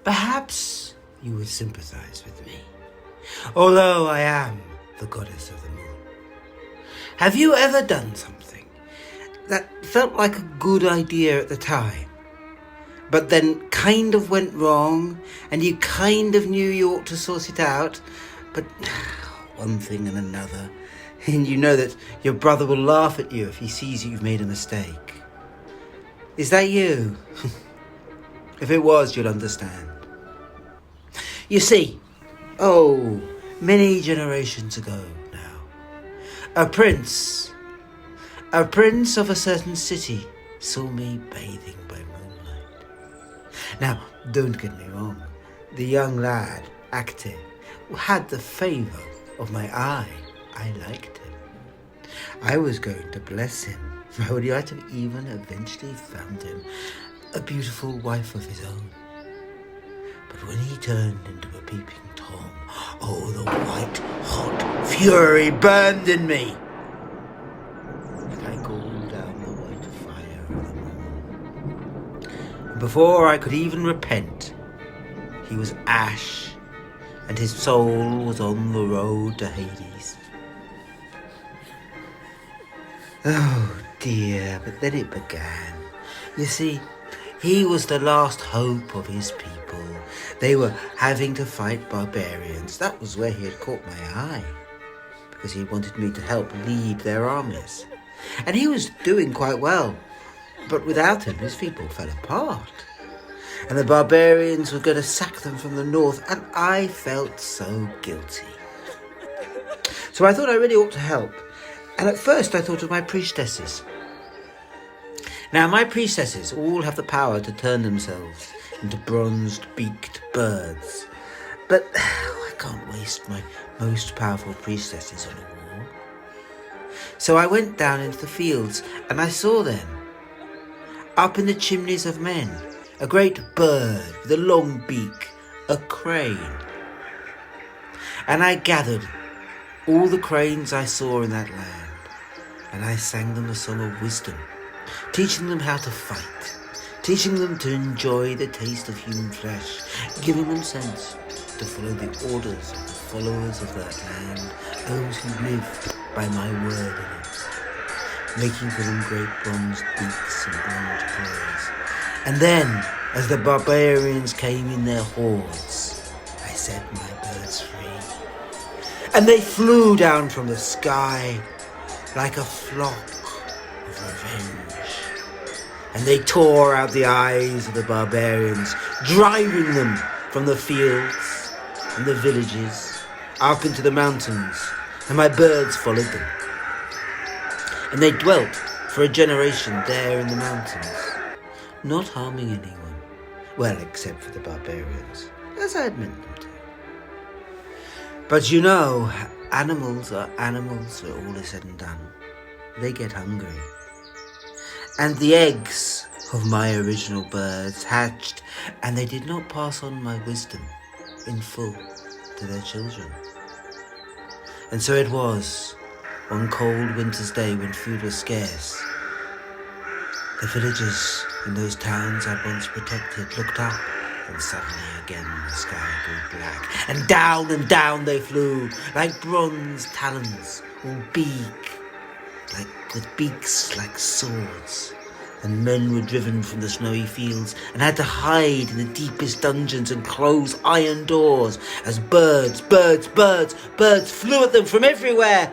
Perhaps you would sympathize with me, although I am the goddess of the moon. Have you ever done something that felt like a good idea at the time, but then kind of went wrong, and you kind of knew you ought to sort it out, but one thing and another, and you know that your brother will laugh at you if he sees you've made a mistake? Is that you? If it was, you'll understand. You see, many generations ago now, a prince of a certain city saw me bathing by moonlight. Now, don't get me wrong, the young lad, Acte, had the favour of my eye. I liked him. I was going to bless him. I would have even eventually found him a beautiful wife of his own. But when he turned into a peeping Tom, the white hot fury burned in me. And I called down the white fire of the moon. And before I could even repent, he was ash, and his soul was on the road to Hades. Oh dear, but then it began. You see, he was the last hope of his people. They were having to fight barbarians. That was where he had caught my eye, because he wanted me to help lead their armies. And he was doing quite well, but without him his people fell apart. And the barbarians were going to sack them from the north, and I felt so guilty. So I thought I really ought to help. And at first I thought of my priestesses. Now, my priestesses all have the power to turn themselves into bronzed-beaked birds. But I can't waste my most powerful priestesses on a war. So I went down into the fields, and I saw them. Up in the chimneys of men, a great bird with a long beak, a crane. And I gathered all the cranes I saw in that land, and I sang them a song of wisdom, teaching them how to fight, teaching them to enjoy the taste of human flesh, giving them sense to follow the orders of the followers of that land, those who live by my word in it, making for them great bronze beaks and bronze claws. And then, as the barbarians came in their hordes, I set my birds free, and they flew down from the sky like a flock of revenge. And they tore out the eyes of the barbarians, driving them from the fields and the villages up into the mountains, and my birds followed them. And they dwelt for a generation there in the mountains, not harming anyone, well, except for the barbarians, as I had meant them to. But you know, animals are animals when all is said and done. They get hungry. And the eggs of my original birds hatched, and they did not pass on my wisdom in full to their children. And so it was, one cold winter's day when food was scarce, the villagers in those towns I'd once protected looked up, and suddenly again the sky grew black, and down they flew, like bronze talons, all with beaks like swords. And men were driven from the snowy fields and had to hide in the deepest dungeons and close iron doors as birds flew at them from everywhere.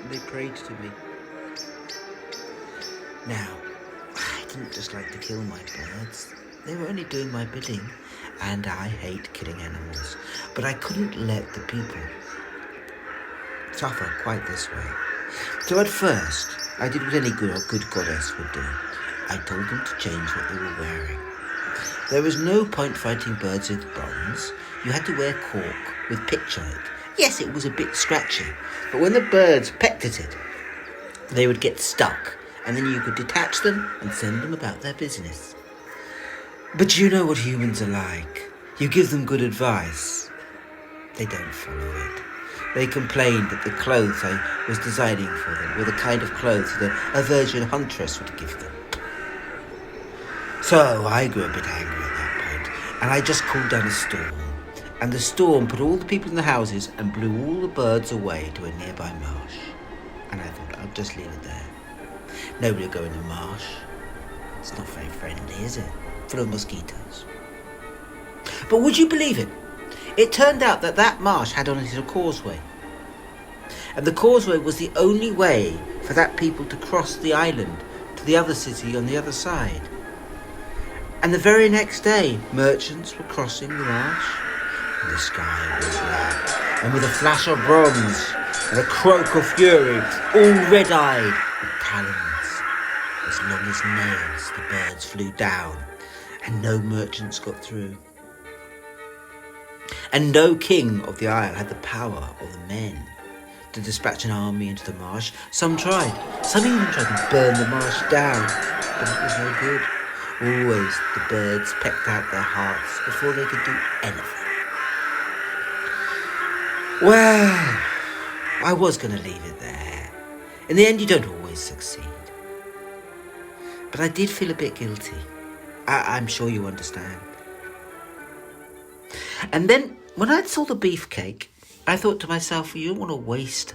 And they prayed to me. Now, I didn't just like to kill my birds. They were only doing my bidding, and I hate killing animals. But I couldn't let the people suffer quite this way. So at first, I did what any good goddess would do. I told them to change what they were wearing. There was no point fighting birds with bronze. You had to wear cork with pitch on it. Yes, it was a bit scratchy, but when the birds pecked at it, they would get stuck, and then you could detach them and send them about their business. But you know what humans are like. You give them good advice, they don't follow it. They complained that the clothes I was designing for them were the kind of clothes that a virgin huntress would give them. So I grew a bit angry at that point, and I just called down a storm. And the storm put all the people in the houses and blew all the birds away to a nearby marsh. And I thought, I'll just leave it there. Nobody will go in the marsh. It's not very friendly, is it? Full of mosquitoes. But would you believe it? It turned out that marsh had on it a causeway. And the causeway was the only way for that people to cross the island to the other city on the other side. And the very next day, merchants were crossing the marsh, and the sky was black, and with a flash of bronze and a croak of fury, all red-eyed with talons as long as nails, the birds flew down, and no merchants got through. And no king of the isle had the power or the men to dispatch an army into the marsh. Some tried. Some even tried to burn the marsh down, but it was no good. Always the birds pecked out their hearts before they could do anything. Well, I was going to leave it there. In the end, you don't always succeed. But I did feel a bit guilty. I'm sure you understand. And then, when I saw the beefcake, I thought to myself, well, you don't want to waste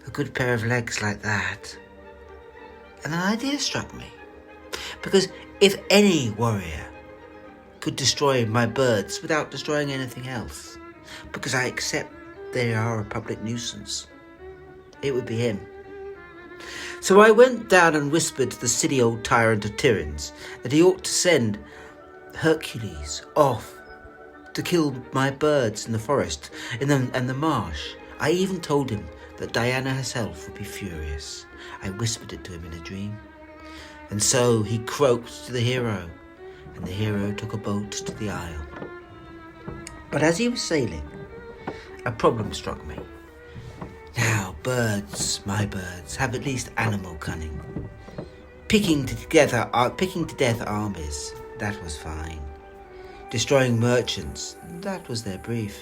a good pair of legs like that. And an idea struck me. Because if any warrior could destroy my birds without destroying anything else, because I accept they are a public nuisance, it would be him. So I went down and whispered to the silly old tyrant of Tyrants that he ought to send Hercules off to kill my birds in the forest and the marsh. I even told him that Diana herself would be furious. I whispered it to him in a dream. And so he croaked to the hero, and the hero took a boat to the isle. But as he was sailing, a problem struck me. Now, birds, my birds, have at least animal cunning. Picking to death armies, that was fine. Destroying merchants, that was their brief.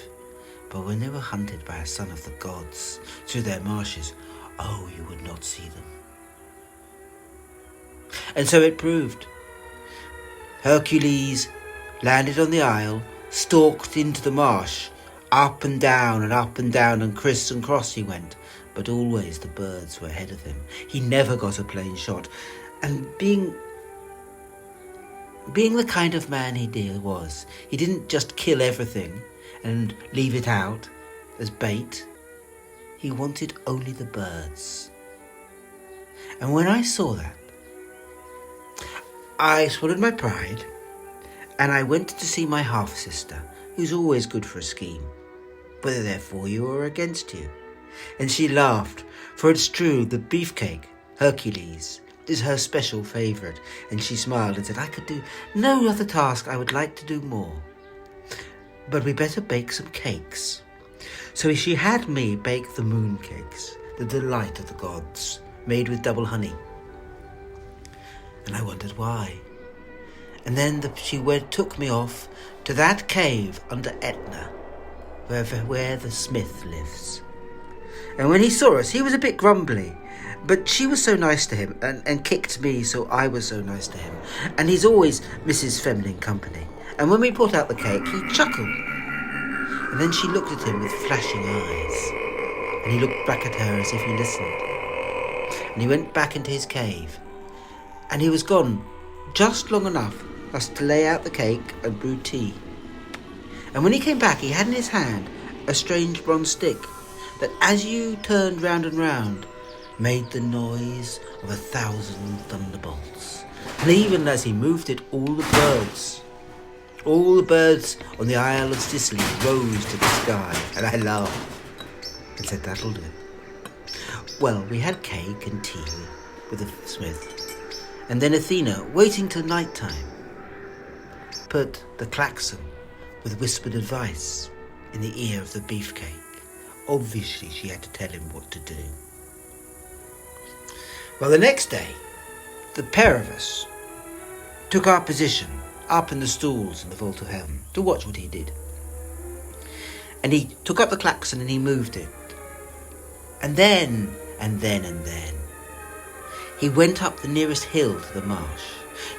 But when they were hunted by a son of the gods through their marshes, oh, you would not see them. And so it proved. Hercules landed on the isle, stalked into the marsh, up and down and criss and cross he went, but always the birds were ahead of him. He never got a plain shot, and being the kind of man he didn't just kill everything and leave it out as bait. He wanted only the birds. And when I saw that, I swallowed my pride, and I went to see my half-sister, who's always good for a scheme, whether they're for you or against you. And she laughed, for it's true, the beefcake, Hercules, is her special favourite, and she smiled and said, I could do no other task I would like to do more. But we better bake some cakes. So she had me bake the moon cakes, the delight of the gods, made with double honey. And I wondered why. And then she took me off to that cave under Etna, where the smith lives. And when he saw us, he was a bit grumbly, but she was so nice to him and kicked me, so I was so nice to him. And he's always Mrs. Feminine Company. And when we brought out the cake, he chuckled. And then she looked at him with flashing eyes. And he looked back at her as if he listened. And he went back into his cave. And he was gone just long enough for us to lay out the cake and brew tea. And when he came back, he had in his hand a strange bronze stick that, as you turned round and round, made the noise of 1,000 thunderbolts. And even as he moved it, all the birds on the Isle of Sicily rose to the sky. And I laughed and said, that'll do. Well, we had cake and tea with the smith. And then Athena, waiting till night time, put the klaxon with whispered advice in the ear of the beefcake. Obviously, she had to tell him what to do. Well, the next day, the pair of us took our position up in the stalls in the vault of heaven to watch what he did. And he took up the klaxon and he moved it. And then, he went up the nearest hill to the marsh.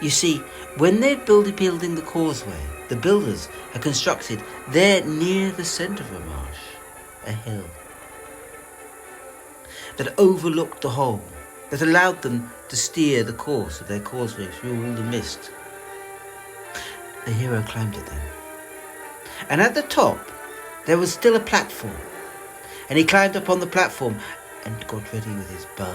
You see, when they'd building the causeway, the builders had constructed there near the centre of the marsh a hill that overlooked the whole, that allowed them to steer the course of their causeway through all the mist. The hero climbed it then, and at the top there was still a platform, and he climbed up on the platform and got ready with his bow,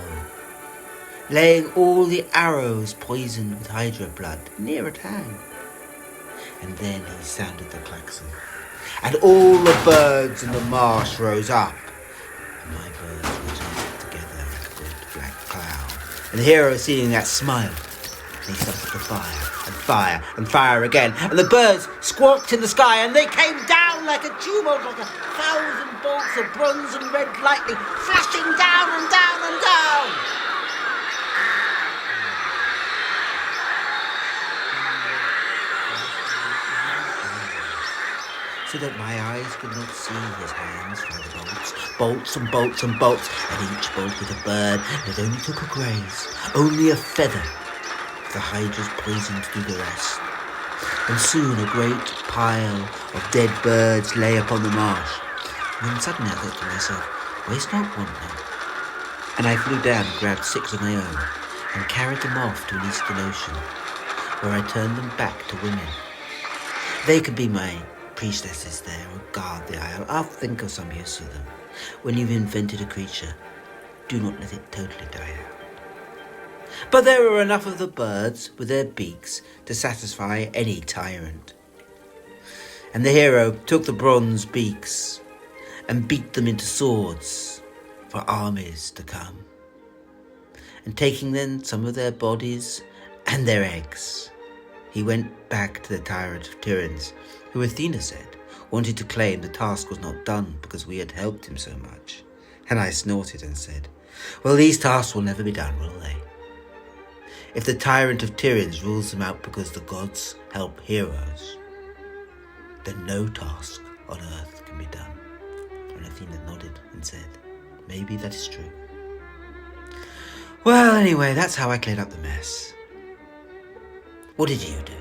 laying all the arrows poisoned with hydra blood near at hand. And then he sounded the klaxon, and all the birds in the marsh rose up, and my birds were joined together like a great black cloud. And the hero, seeing that, smiled, and he started to fire and fire and fire again, and the birds squawked in the sky, and they came down like a tumult, like 1,000 bolts of bronze and red lightning, flashing down and down and down. So that my eyes could not see his hands fly the bolts and bolts and bolts, and each bolt with a bird that only took a graze, only a feather. The hydra's poison to do the rest. And soon a great pile of dead birds lay upon the marsh. And then suddenly I thought to myself, waste not one now. And I flew down and grabbed 6 of my own and carried them off to an eastern ocean, where I turned them back to women. They could be my priestesses there, or guard the isle. I'll think of some use for them. When you've invented a creature, do not let it totally die out. But there were enough of the birds with their beaks to satisfy any tyrant. And the hero took the bronze beaks and beat them into swords for armies to come. And taking then some of their bodies and their eggs, he went back to the tyrant of Tiryns, who Athena said wanted to claim the task was not done because we had helped him so much. And I snorted and said, well, these tasks will never be done, will they? If the tyrant of Tiryns rules them out because the gods help heroes, then no task on earth can be done. And Athena nodded and said, maybe that is true. Well, anyway, that's how I cleared up the mess. What did you do?